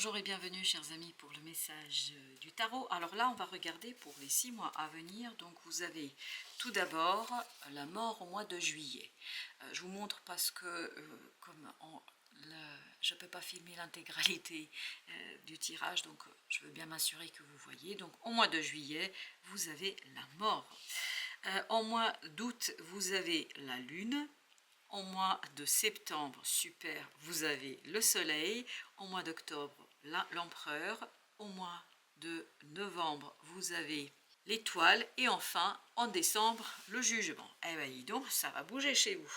Bonjour et bienvenue chers amis pour le message du tarot. Alors là on va regarder pour les 6 mois à venir. Donc vous avez tout d'abord la mort au mois de juillet. Je vous montre parce que je ne peux pas filmer l'intégralité du tirage, donc je veux bien m'assurer que vous voyez. Donc au mois de juillet vous avez la mort. Au mois d'août vous avez la lune. Au mois de septembre, super, vous avez le soleil. Au mois d'octobre, l'empereur. Au mois de novembre, vous avez l'étoile. Et enfin, en décembre, le jugement. Eh bien, dis donc, ça va bouger chez vous.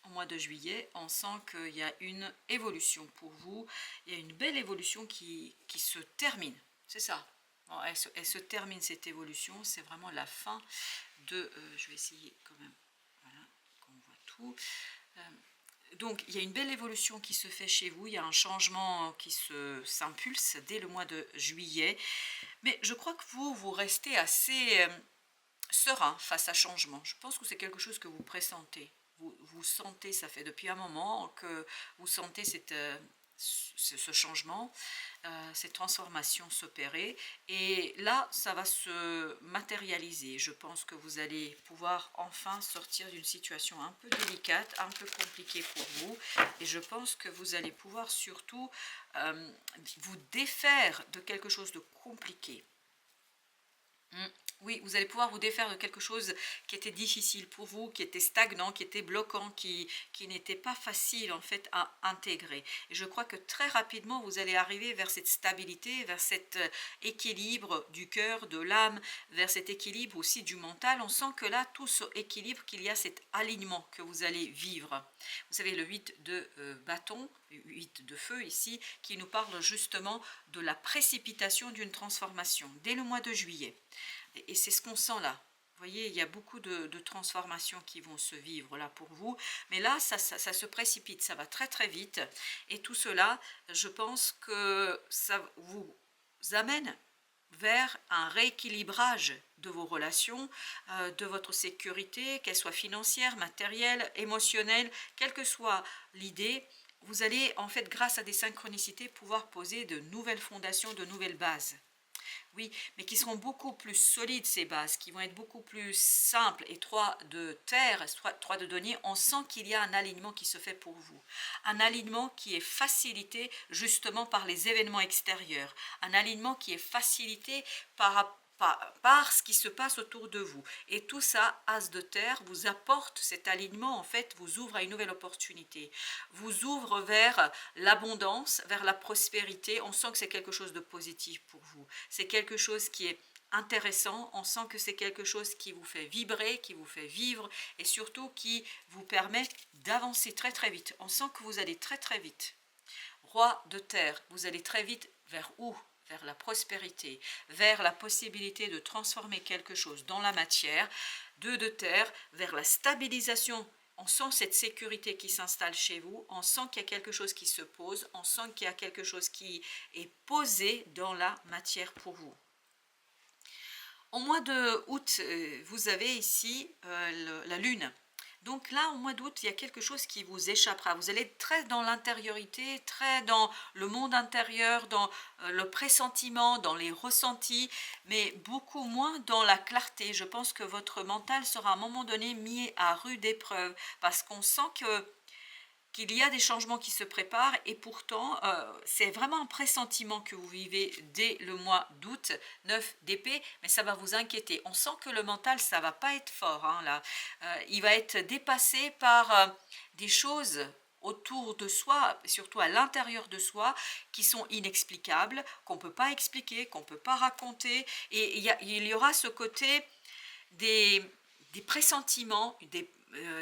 Au mois de juillet, on sent qu'il y a une évolution pour vous. Il y a une belle évolution qui se termine. C'est ça. Bon, elle se termine cette évolution. C'est vraiment la fin de... je vais essayer quand même. Voilà, qu'on voit tout. Donc il y a une belle évolution qui se fait chez vous, il y a un changement qui s'impulse dès le mois de juillet, mais je crois que vous restez assez serein face à changement. Je pense que c'est quelque chose que vous pressentez, vous sentez, ça fait depuis un moment que vous sentez ce changement, cette transformation s'opérer, et là ça va se matérialiser. Je pense que vous allez pouvoir enfin sortir d'une situation un peu délicate, un peu compliquée pour vous, et je pense que vous allez pouvoir surtout vous défaire de quelque chose de compliqué. Oui, vous allez pouvoir vous défaire de quelque chose qui était difficile pour vous, qui était stagnant, qui était bloquant, qui n'était pas facile en fait à intégrer. Et je crois que très rapidement, vous allez arriver vers cette stabilité, vers cet équilibre du cœur, de l'âme, vers cet équilibre aussi du mental. On sent que là, tout ce équilibre, qu'il y a cet alignement que vous allez vivre. Vous savez, le 8 de bâton, 8 de feu ici, qui nous parle justement de la précipitation d'une transformation dès le mois de juillet. Et c'est ce qu'on sent là. Vous voyez, il y a beaucoup de transformations qui vont se vivre là pour vous. Mais là, ça se précipite, ça va très très vite. Et tout cela, je pense que ça vous amène vers un rééquilibrage de vos relations, de votre sécurité, qu'elle soit financière, matérielle, émotionnelle, quelle que soit l'idée. Vous allez en fait, grâce à des synchronicités, pouvoir poser de nouvelles fondations, de nouvelles bases. Oui, mais qui seront beaucoup plus solides, ces bases, qui vont être beaucoup plus simples. Et 3 de terre, 3 de denier, on sent qu'il y a un alignement qui se fait pour vous. Un alignement qui est facilité justement par les événements extérieurs. Un alignement qui est facilité par ce qui se passe autour de vous. Et tout ça, as de terre, vous apporte cet alignement, en fait, vous ouvre à une nouvelle opportunité. Vous ouvre vers l'abondance, vers la prospérité. On sent que c'est quelque chose de positif pour vous. C'est quelque chose qui est intéressant. On sent que c'est quelque chose qui vous fait vibrer, qui vous fait vivre, et surtout qui vous permet d'avancer très très vite. On sent que vous allez très très vite. Roi de terre, vous allez très vite vers où? Vers la prospérité, vers la possibilité de transformer quelque chose dans la matière. 2 de terre, vers la stabilisation. On sent cette sécurité qui s'installe chez vous, on sent qu'il y a quelque chose qui se pose, on sent qu'il y a quelque chose qui est posé dans la matière pour vous. Au mois d'août, vous avez ici la lune. Donc là, au mois d'août, il y a quelque chose qui vous échappera. Vous allez être très dans l'intériorité, très dans le monde intérieur, dans le pressentiment, dans les ressentis, mais beaucoup moins dans la clarté. Je pense que votre mental sera à un moment donné mis à rude épreuve, parce qu'on sent qu'il y a des changements qui se préparent, et pourtant c'est vraiment un pressentiment que vous vivez dès le mois d'août. 9 d'épée, mais ça va vous inquiéter. On sent que le mental, ça va pas être fort, hein, là. Il va être dépassé par des choses autour de soi, surtout à l'intérieur de soi, qui sont inexplicables, qu'on ne peut pas expliquer, qu'on ne peut pas raconter, et il y aura ce côté des pressentiments,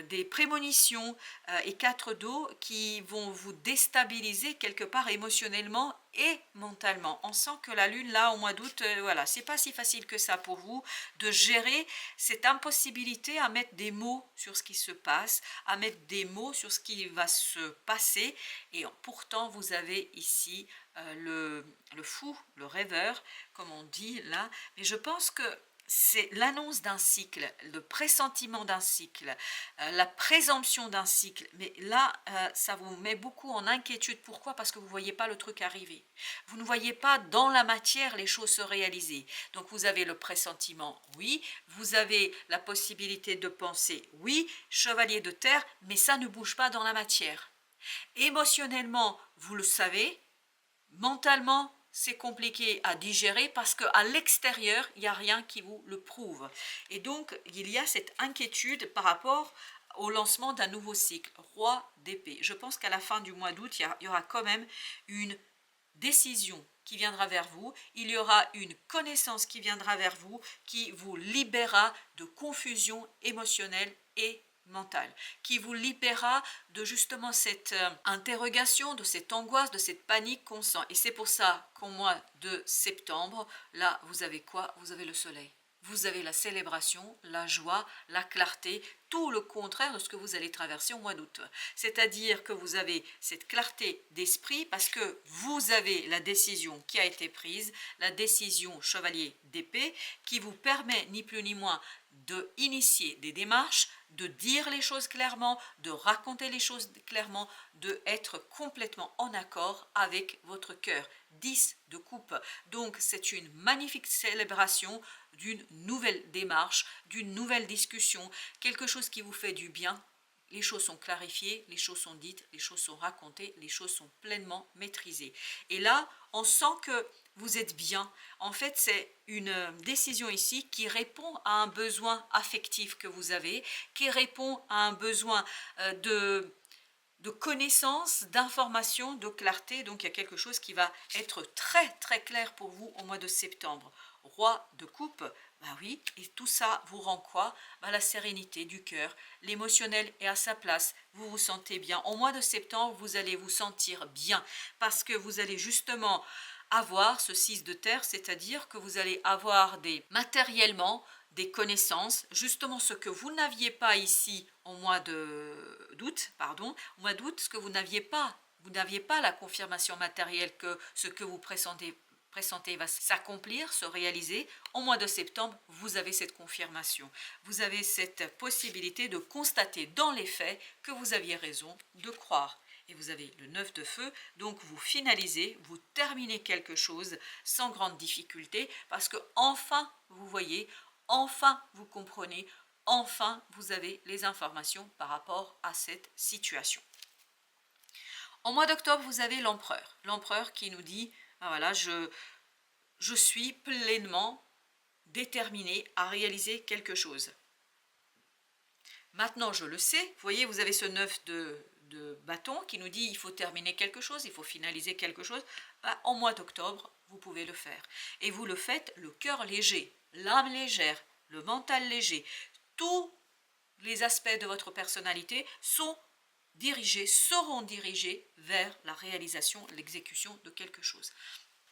des prémonitions et 4 d'eau qui vont vous déstabiliser quelque part émotionnellement et mentalement. On sent que la lune là au mois d'août, voilà, c'est pas si facile que ça pour vous de gérer cette impossibilité à mettre des mots sur ce qui se passe, à mettre des mots sur ce qui va se passer, et pourtant vous avez ici le fou, le rêveur, comme on dit là, mais je pense que c'est l'annonce d'un cycle, le pressentiment d'un cycle, la présomption d'un cycle. Mais là, ça vous met beaucoup en inquiétude. Pourquoi? Parce que vous ne voyez pas le truc arriver. Vous ne voyez pas dans la matière les choses se réaliser. Donc vous avez le pressentiment, oui. Vous avez la possibilité de penser, oui, chevalier de terre, mais ça ne bouge pas dans la matière. Émotionnellement, vous le savez. Mentalement, c'est compliqué à digérer parce qu'à l'extérieur, il n'y a rien qui vous le prouve. Et donc, il y a cette inquiétude par rapport au lancement d'un nouveau cycle, roi d'épée. Je pense qu'à la fin du mois d'août, il y aura quand même une décision qui viendra vers vous, il y aura une connaissance qui viendra vers vous, qui vous libérera de confusion émotionnelle et mentale, qui vous libérera de justement cette interrogation, de cette angoisse, de cette panique qu'on sent. Et c'est pour ça qu'au mois de septembre, là, vous avez quoi? Vous avez le soleil. Vous avez la célébration, la joie, la clarté, tout le contraire de ce que vous allez traverser au mois d'août. C'est-à-dire que vous avez cette clarté d'esprit parce que vous avez la décision qui a été prise, la décision chevalier d'épée, qui vous permet ni plus ni moins d'initier des démarches, de dire les choses clairement, de raconter les choses clairement, de être complètement en accord avec votre cœur. 10 de coupe. Donc c'est une magnifique célébration d'une nouvelle démarche, d'une nouvelle discussion, quelque chose qui vous fait du bien. Les choses sont clarifiées, les choses sont dites, les choses sont racontées, les choses sont pleinement maîtrisées. Et là, on sent que vous êtes bien. En fait, c'est une décision ici qui répond à un besoin affectif que vous avez, qui répond à un besoin de connaissance, d'information, de clarté. Donc il y a quelque chose qui va être très très clair pour vous au mois de septembre. Roi de coupe, bah oui, et tout ça vous rend quoi? Bah la sérénité du cœur, l'émotionnel est à sa place, vous vous sentez bien. Au mois de septembre, vous allez vous sentir bien parce que vous allez justement avoir ce 6 de terre, c'est-à-dire que vous allez avoir matériellement des connaissances, justement ce que vous n'aviez pas ici au mois d'août, au mois d'août, ce que vous n'aviez pas la confirmation matérielle que ce que vous pressentez va s'accomplir, se réaliser. Au mois de septembre, vous avez cette confirmation. Vous avez cette possibilité de constater dans les faits que vous aviez raison de croire. Et vous avez le 9 de feu, donc vous finalisez, vous terminez quelque chose sans grande difficulté, parce que enfin, vous voyez, enfin, vous comprenez, enfin, vous avez les informations par rapport à cette situation. En mois d'octobre, vous avez l'empereur qui nous dit, ah voilà, je suis pleinement déterminé à réaliser quelque chose. Maintenant, je le sais, vous voyez, vous avez ce 9 de bâton qui nous dit il faut terminer quelque chose, il faut finaliser quelque chose. Bah, en mois d'octobre, vous pouvez le faire. Et vous le faites le cœur léger, l'âme légère, le mental léger. Tous les aspects de votre personnalité seront dirigés vers la réalisation, l'exécution de quelque chose.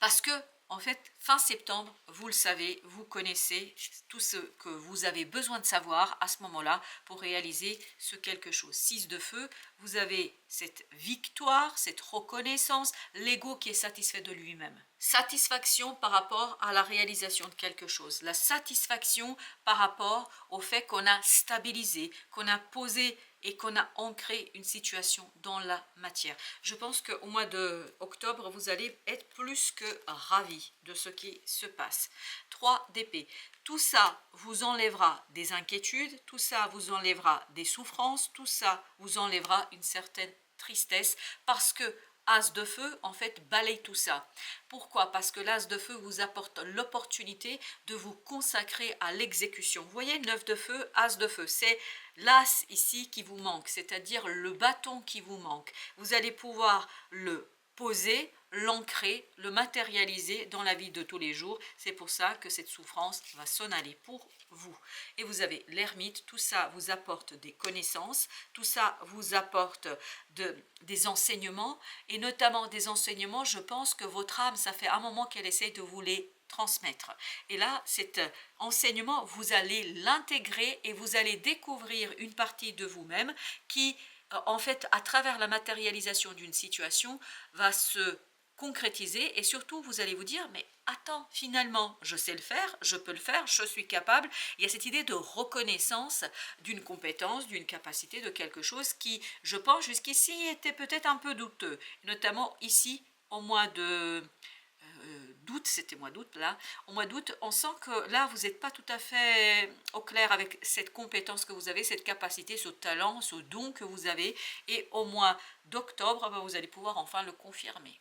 Parce que, en fait, fin septembre, vous le savez, vous connaissez tout ce que vous avez besoin de savoir à ce moment-là pour réaliser ce quelque chose. 6 de feu, vous avez cette victoire, cette reconnaissance, l'ego qui est satisfait de lui-même. Satisfaction par rapport à la réalisation de quelque chose. La satisfaction par rapport au fait qu'on a stabilisé, qu'on a posé et qu'on a ancré une situation dans la matière. Je pense qu'au mois d'octobre, vous allez être plus que ravis de ce qui se passe. 3 d'épée. Tout ça vous enlèvera des inquiétudes, tout ça vous enlèvera des souffrances, tout ça vous enlèvera une certaine tristesse parce que As de feu, en fait, balaye tout ça. Pourquoi? Parce que l'As de feu vous apporte l'opportunité de vous consacrer à l'exécution. Vous voyez, 9 de feu, As de feu, c'est l'As ici qui vous manque, c'est-à-dire le bâton qui vous manque. Vous allez pouvoir le poser, l'ancrer, le matérialiser dans la vie de tous les jours. C'est pour ça que cette souffrance va s'en aller pour vous. Et vous avez l'ermite, tout ça vous apporte des connaissances, tout ça vous apporte des enseignements, et notamment des enseignements, je pense que votre âme, ça fait un moment qu'elle essaye de vous les transmettre. Et là, cet enseignement, vous allez l'intégrer et vous allez découvrir une partie de vous-même qui, en fait, à travers la matérialisation d'une situation, va se concrétiser et surtout vous allez vous dire mais attends, finalement je sais le faire, je peux le faire, je suis capable. Il y a cette idée de reconnaissance d'une compétence, d'une capacité, de quelque chose qui, je pense, jusqu'ici était peut-être un peu douteux, notamment ici au mois de d'août, c'était mois d'août là, au mois d'août, on sent que là vous n'êtes pas tout à fait au clair avec cette compétence que vous avez, cette capacité, ce talent, ce don que vous avez, et au mois d'octobre, ben, vous allez pouvoir enfin le confirmer.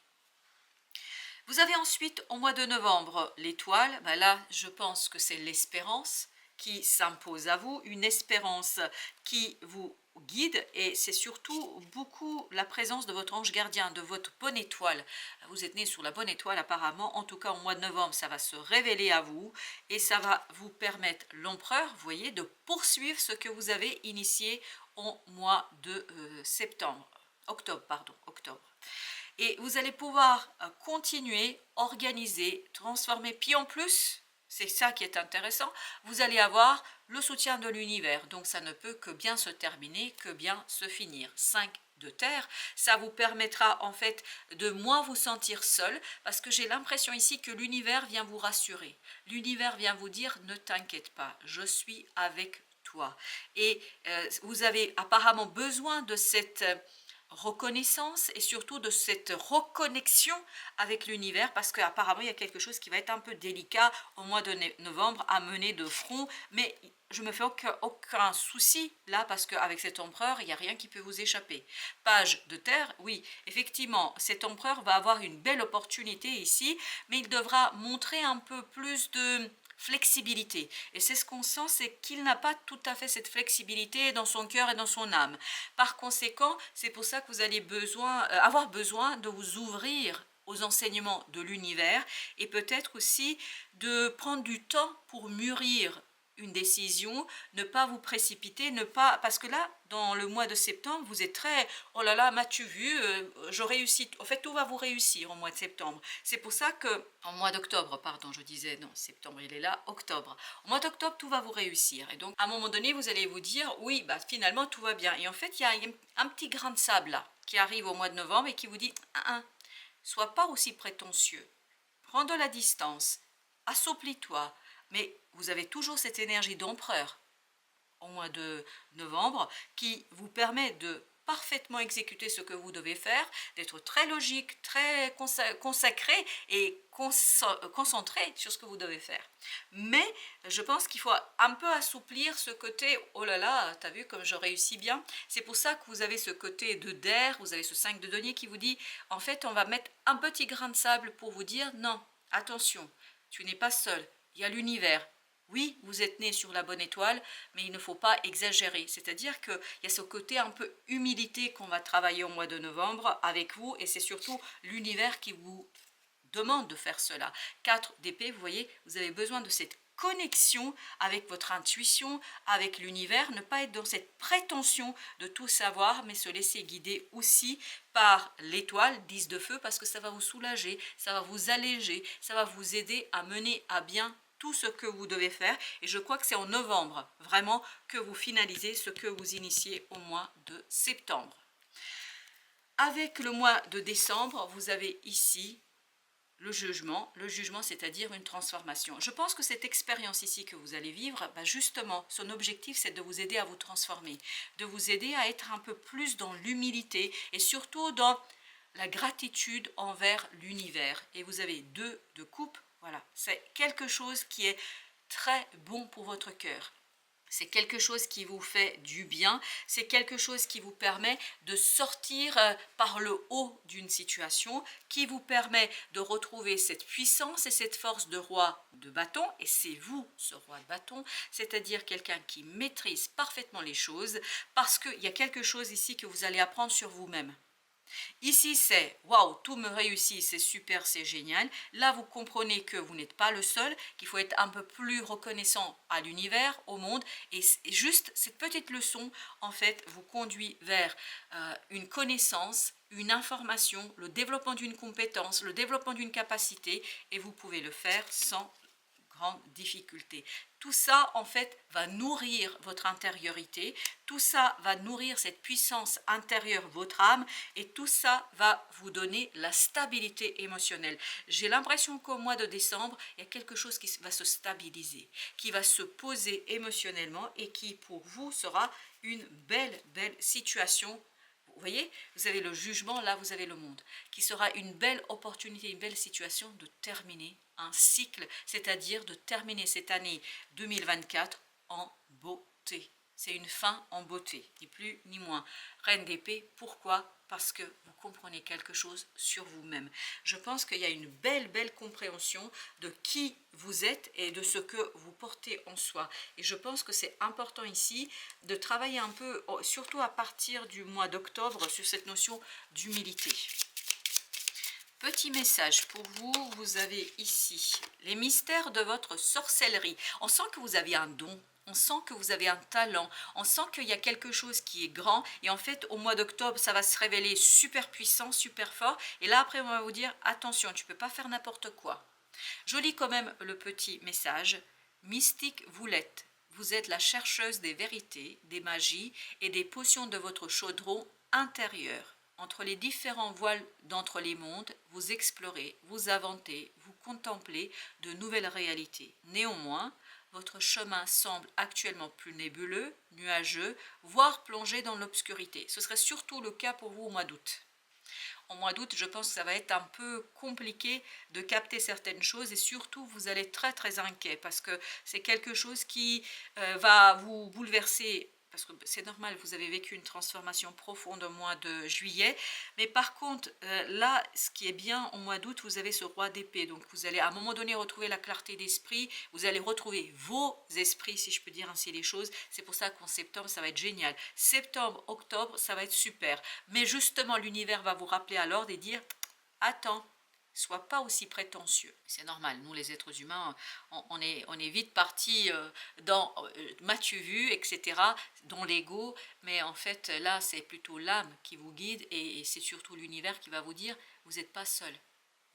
Vous avez ensuite au mois de novembre l'étoile, ben là je pense que c'est l'espérance qui s'impose à vous, une espérance qui vous guide et c'est surtout beaucoup la présence de votre ange gardien, de votre bonne étoile. Vous êtes né sur la bonne étoile apparemment, en tout cas au mois de novembre ça va se révéler à vous et ça va vous permettre, l'empereur, vous voyez, de poursuivre ce que vous avez initié au mois de octobre. Et vous allez pouvoir continuer, organiser, transformer. Puis en plus, c'est ça qui est intéressant, vous allez avoir le soutien de l'univers. Donc ça ne peut que bien se terminer, que bien se finir. 5 de terre, ça vous permettra en fait de moins vous sentir seul parce que j'ai l'impression ici que l'univers vient vous rassurer. L'univers vient vous dire ne t'inquiète pas, je suis avec toi. Et vous avez apparemment besoin de cette reconnaissance et surtout de cette reconnexion avec l'univers parce qu'apparemment il y a quelque chose qui va être un peu délicat au mois de novembre à mener de front, mais je me fais aucun souci là parce qu'avec cet empereur il n'y a rien qui peut vous échapper. Page de terre, oui effectivement cet empereur va avoir une belle opportunité ici, mais il devra montrer un peu plus de flexibilité. Et c'est ce qu'on sent, c'est qu'il n'a pas tout à fait cette flexibilité dans son cœur et dans son âme. Par conséquent, c'est pour ça que vous allez avoir besoin de vous ouvrir aux enseignements de l'univers et peut-être aussi de prendre du temps pour mûrir une décision, ne pas vous précipiter, ne pas, parce que là, dans le mois de septembre, vous êtes très, oh là là, m'as-tu vu, je réussis, en fait, tout va vous réussir au mois de septembre. C'est pour ça que, en mois d'octobre, pardon, je disais, non, septembre, il est là, octobre. Au mois d'octobre, tout va vous réussir. Et donc, à un moment donné, vous allez vous dire, oui, bah, finalement, tout va bien. Et en fait, il y a un petit grain de sable là, qui arrive au mois de novembre et qui vous dit, sois pas aussi prétentieux, prends de la distance, assouplis-toi, mais vous avez toujours cette énergie d'empereur au mois de novembre qui vous permet de parfaitement exécuter ce que vous devez faire, d'être très logique, très consacré et concentré sur ce que vous devez faire. Mais je pense qu'il faut un peu assouplir ce côté, oh là là, t'as vu comme je réussis bien. C'est pour ça que vous avez ce côté de der, vous avez ce 5 de denier qui vous dit, en fait on va mettre un petit grain de sable pour vous dire, non, attention, tu n'es pas seul, il y a l'univers. Oui, vous êtes né sur la bonne étoile, mais il ne faut pas exagérer. C'est-à-dire qu'il y a ce côté un peu humilité qu'on va travailler au mois de novembre avec vous, et c'est surtout l'univers qui vous demande de faire cela. 4 d'épée, vous voyez, vous avez besoin de cette connexion avec votre intuition, avec l'univers, ne pas être dans cette prétention de tout savoir, mais se laisser guider aussi par l'étoile 10 de feu, parce que ça va vous soulager, ça va vous alléger, ça va vous aider à mener à bien tout ce que vous devez faire, et je crois que c'est en novembre vraiment que vous finalisez ce que vous initiez au mois de septembre. Avec le mois de décembre, vous avez ici le jugement c'est-à-dire une transformation. Je pense que cette expérience ici que vous allez vivre, justement, son objectif c'est de vous aider à vous transformer, de vous aider à être un peu plus dans l'humilité et surtout dans la gratitude envers l'univers. Et vous avez 2 de coupe. Voilà, c'est quelque chose qui est très bon pour votre cœur. C'est quelque chose qui vous fait du bien, c'est quelque chose qui vous permet de sortir par le haut d'une situation, qui vous permet de retrouver cette puissance et cette force de roi de bâton, et c'est vous ce roi de bâton, c'est-à-dire quelqu'un qui maîtrise parfaitement les choses, parce qu'il y a quelque chose ici que vous allez apprendre sur vous-même. Ici, c'est waouh, tout me réussit, c'est super, c'est génial. Là, vous comprenez que vous n'êtes pas le seul, qu'il faut être un peu plus reconnaissant à l'univers, au monde. Et juste cette petite leçon, en fait, vous conduit vers une connaissance, une information, le développement d'une compétence, le développement d'une capacité. Et vous pouvez le faire sans grande difficulté. Tout ça, en fait, va nourrir votre intériorité, tout ça va nourrir cette puissance intérieure, votre âme, et tout ça va vous donner la stabilité émotionnelle. J'ai l'impression qu'au mois de décembre, il y a quelque chose qui va se stabiliser, qui va se poser émotionnellement et qui, pour vous, sera une belle situation. Vous voyez, vous avez le jugement, là vous avez le monde, qui sera une belle opportunité, une belle situation de terminer un cycle, c'est-à-dire de terminer cette année 2024 en beauté. C'est une fin en beauté, ni plus ni moins. Reine d'épée, pourquoi? Parce que vous comprenez quelque chose sur vous-même. Je pense qu'il y a une belle compréhension de qui vous êtes et de ce que vous portez en soi. Et je pense que c'est important ici de travailler un peu, surtout à partir du mois d'octobre, sur cette notion d'humilité. Petit message pour vous, vous avez ici les mystères de votre sorcellerie. On sent que vous avez un don. On sent que vous avez un talent, on sent qu'il y a quelque chose qui est grand et en fait au mois d'octobre ça va se révéler super puissant, super fort et là après on va vous dire attention, tu ne peux pas faire n'importe quoi. Je lis quand même le petit message. Mystique vous l'êtes, vous êtes la chercheuse des vérités, des magies et des potions de votre chaudron intérieur. Entre les différents voiles d'entre les mondes, vous explorez, vous inventez, vous contemplez de nouvelles réalités. Néanmoins, votre chemin semble actuellement plus nébuleux, nuageux, voire plongé dans l'obscurité. Ce serait surtout le cas pour vous au mois d'août. Au mois d'août, je pense que ça va être un peu compliqué de capter certaines choses et surtout, vous allez être très inquiet parce que c'est quelque chose qui va vous bouleverser. Parce que c'est normal, vous avez vécu une transformation profonde au mois de juillet. Mais par contre, là, ce qui est bien, au mois d'août, vous avez ce roi d'épée. Donc, vous allez à un moment donné retrouver la clarté d'esprit. Vous allez retrouver vos esprits, si je peux dire ainsi les choses. C'est pour ça qu'en septembre, ça va être génial. Septembre, octobre, ça va être super. Mais justement, l'univers va vous rappeler à l'ordre et dire « Attends ». Sois pas aussi prétentieux. C'est normal, nous les êtres humains, on est vite partis dans m'as-tu vu, etc., dans l'ego, mais en fait là c'est plutôt l'âme qui vous guide et c'est surtout l'univers qui va vous dire vous n'êtes pas seul.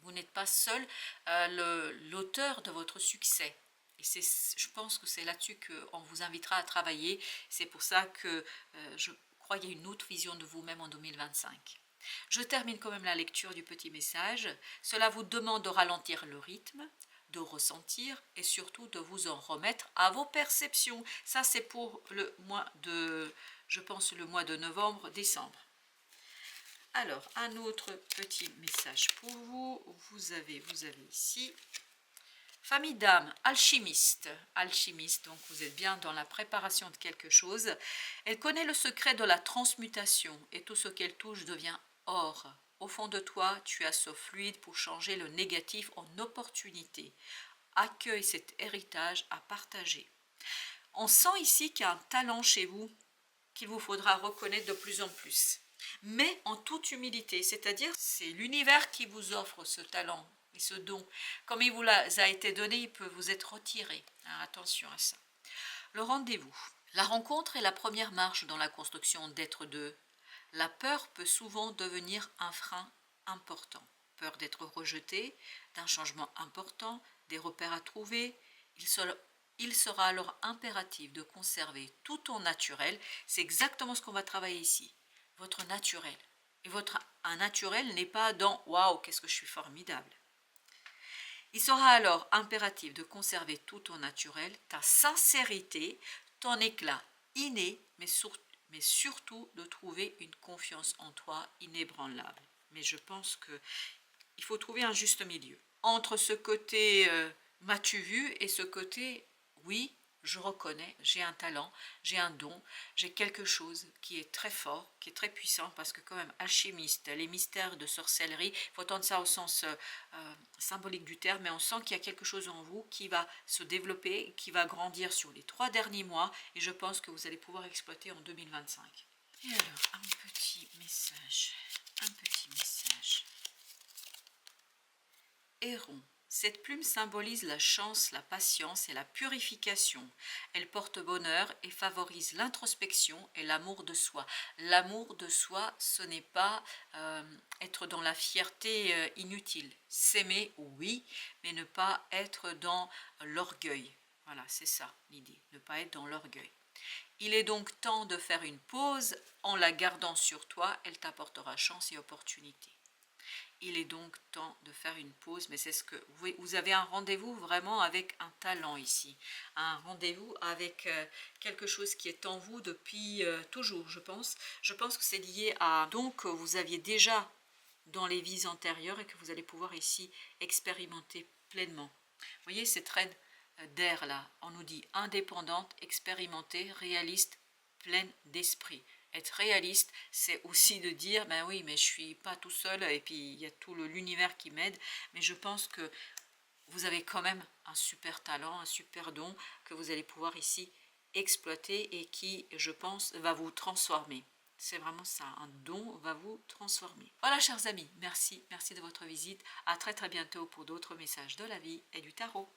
Vous n'êtes pas seul l'auteur de votre succès. Et je pense que c'est là-dessus qu'on vous invitera à travailler. C'est pour ça que je crois qu'il y a une autre vision de vous-même en 2025. Je termine quand même la lecture du petit message. Cela vous demande de ralentir le rythme, de ressentir et surtout de vous en remettre à vos perceptions. Ça, c'est pour le mois de, je pense, le mois de novembre, décembre. Alors, un autre petit message pour vous. Vous avez ici famille d'âme, alchimiste. Alchimiste, donc vous êtes bien dans la préparation de quelque chose. Elle connaît le secret de la transmutation et tout ce qu'elle touche devient or. Au fond de toi, tu as ce fluide pour changer le négatif en opportunité. Accueille cet héritage à partager. On sent ici qu'il y a un talent chez vous qu'il vous faudra reconnaître de plus en plus. Mais en toute humilité, c'est-à-dire c'est l'univers qui vous offre ce talent et ce don. Comme il vous a été donné, il peut vous être retiré. Attention à ça. Le rendez-vous. La rencontre est la première marche dans la construction d'être deux. La peur peut souvent devenir un frein important. Peur d'être rejeté, d'un changement important, des repères à trouver. Il sera alors impératif de conserver tout ton naturel. C'est exactement ce qu'on va travailler ici. Votre naturel. Et un naturel n'est pas dans « waouh, qu'est-ce que je suis formidable ». Il sera alors impératif de conserver tout ton naturel, ta sincérité, ton éclat inné, mais surtout de trouver une confiance en toi inébranlable. Mais je pense qu'il faut trouver un juste milieu. Entre ce côté m'as-tu vu et ce côté oui, je reconnais, j'ai un talent, j'ai un don, j'ai quelque chose qui est très fort, qui est très puissant, parce que quand même, alchimiste, les mystères de sorcellerie, il faut entendre ça au sens symbolique du terme, mais on sent qu'il y a quelque chose en vous qui va se développer, qui va grandir sur les 3 derniers mois, et je pense que vous allez pouvoir exploiter en 2025. Et alors, un petit message. Héron. Cette plume symbolise la chance, la patience et la purification. Elle porte bonheur et favorise l'introspection et l'amour de soi. L'amour de soi, ce n'est pas être dans la fierté inutile. S'aimer, oui, mais ne pas être dans l'orgueil. Voilà, c'est ça l'idée, ne pas être dans l'orgueil. Il est donc temps de faire une pause. En la gardant sur toi, elle t'apportera chance et opportunité. Il est donc temps de faire une pause, mais c'est ce que vous avez un rendez-vous vraiment avec un talent ici, un rendez-vous avec quelque chose qui est en vous depuis toujours, je pense. Je pense que c'est lié à donc vous aviez déjà dans les vies antérieures et que vous allez pouvoir ici expérimenter pleinement. Vous voyez cette reine d'air là, on nous dit indépendante, expérimentée, réaliste, pleine d'esprit. Être réaliste, c'est aussi de dire, ben oui, mais je suis pas tout seul et puis il y a tout l'univers qui m'aide, mais je pense que vous avez quand même un super talent, un super don que vous allez pouvoir ici exploiter et qui, je pense, va vous transformer. C'est vraiment ça, un don va vous transformer. Voilà, chers amis, merci de votre visite. À très bientôt pour d'autres messages de la vie et du tarot.